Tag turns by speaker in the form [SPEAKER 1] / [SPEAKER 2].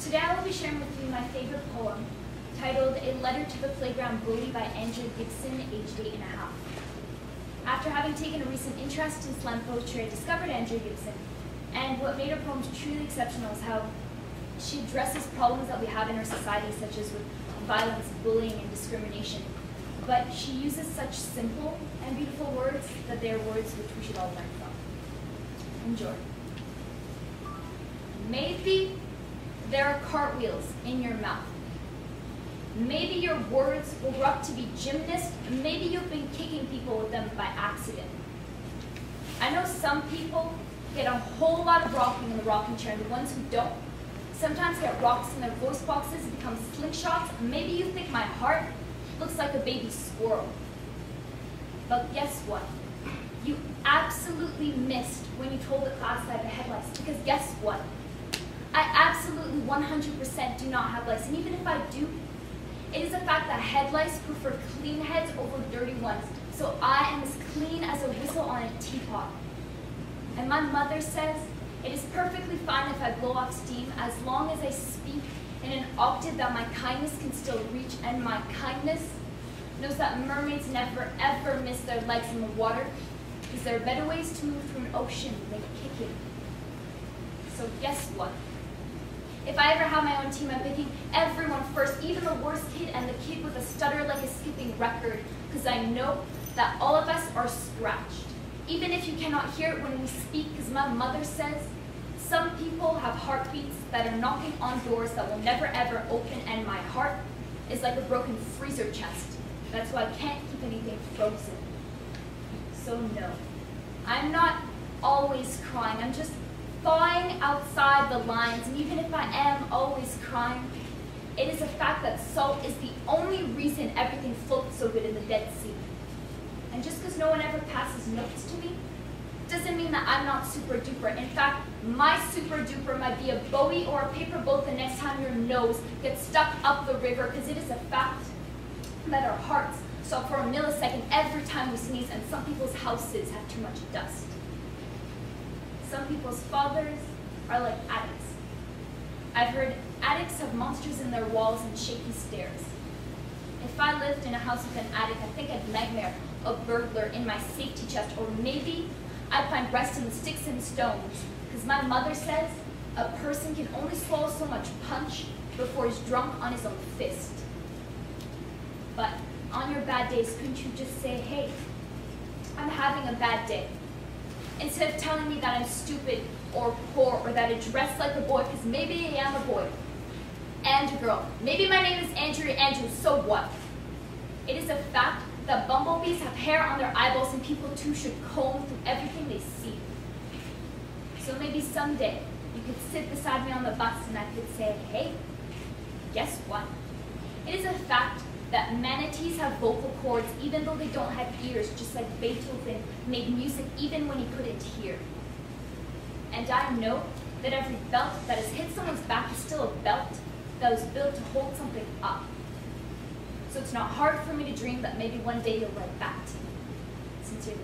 [SPEAKER 1] Today I will be sharing with you my favorite poem, titled A Letter to the Playground Bully by Andrea Gibson, aged 8.5. After having taken a recent interest in slam poetry, I discovered Andrea Gibson, and what made her poems truly exceptional is how she addresses problems that we have in our society, such as with violence, bullying, and discrimination. But she uses such simple and beautiful words that they are words which we should all learn from. Enjoy. Maybe there are cartwheels in your mouth. Maybe your words will grow up to be gymnasts. Maybe you've been kicking people with them by accident. I know some people get a whole lot of rocking in the rocking chair, and the ones who don't sometimes get rocks in their voice boxes and become slingshots. Maybe you think my heart looks like a baby squirrel. But guess what? You absolutely missed when you told the class that I had head lice, because guess what? I absolutely 100% do not have lice, and even if I do, it is a fact that head lice prefer clean heads over dirty ones, so I am as clean as a whistle on a teapot. And my mother says it is perfectly fine if I blow off steam as long as I speak in an octave that my kindness can still reach, and my kindness knows that mermaids never ever miss their legs in the water, because there are better ways to move through an ocean than kicking. So guess what? If I ever have my own team, I'm picking everyone first, even the worst kid and the kid with a stutter like a skipping record, because I know that all of us are scratched. Even if you cannot hear it when we speak, because my mother says some people have heartbeats that are knocking on doors that will never ever open, and my heart is like a broken freezer chest. That's why I can't keep anything frozen. So no, I'm not always crying. I'm just thawing outside the lines, and even if I am always crying, it is a fact that salt is the only reason everything floats so good in the Dead Sea. And just because no one ever passes notes to me, doesn't mean that I'm not super duper. In fact, my super duper might be a Bowie or a paper boat the next time your nose gets stuck up the river, because it is a fact that our hearts stop for a millisecond every time we sneeze, and some people's houses have too much dust. Some people's fathers are like attics. I've heard attics have monsters in their walls and shaky stairs. If I lived in a house with an attic, I think I'd nightmare a burglar in my safety chest, or maybe I'd find rest in the sticks and stones, because my mother says a person can only swallow so much punch before he's drunk on his own fist. But on your bad days, couldn't you just say, hey, I'm having a bad day? Instead of telling me that I'm stupid or poor or that I dress like a boy, because maybe I am a boy and a girl. Maybe my name is Andrea Andrews, so what? It is a fact that bumblebees have hair on their eyeballs, and people too should comb through everything they see. So maybe someday you could sit beside me on the bus and I could say, hey, guess what? It is a fact that manatees have vocal cords even though they don't have ears, just like Beethoven made music even when he couldn't hear. And I know that every belt that has hit someone's back is still a belt that was built to hold something up. So it's not hard for me to dream that maybe one day you'll write back to me. Sincerely.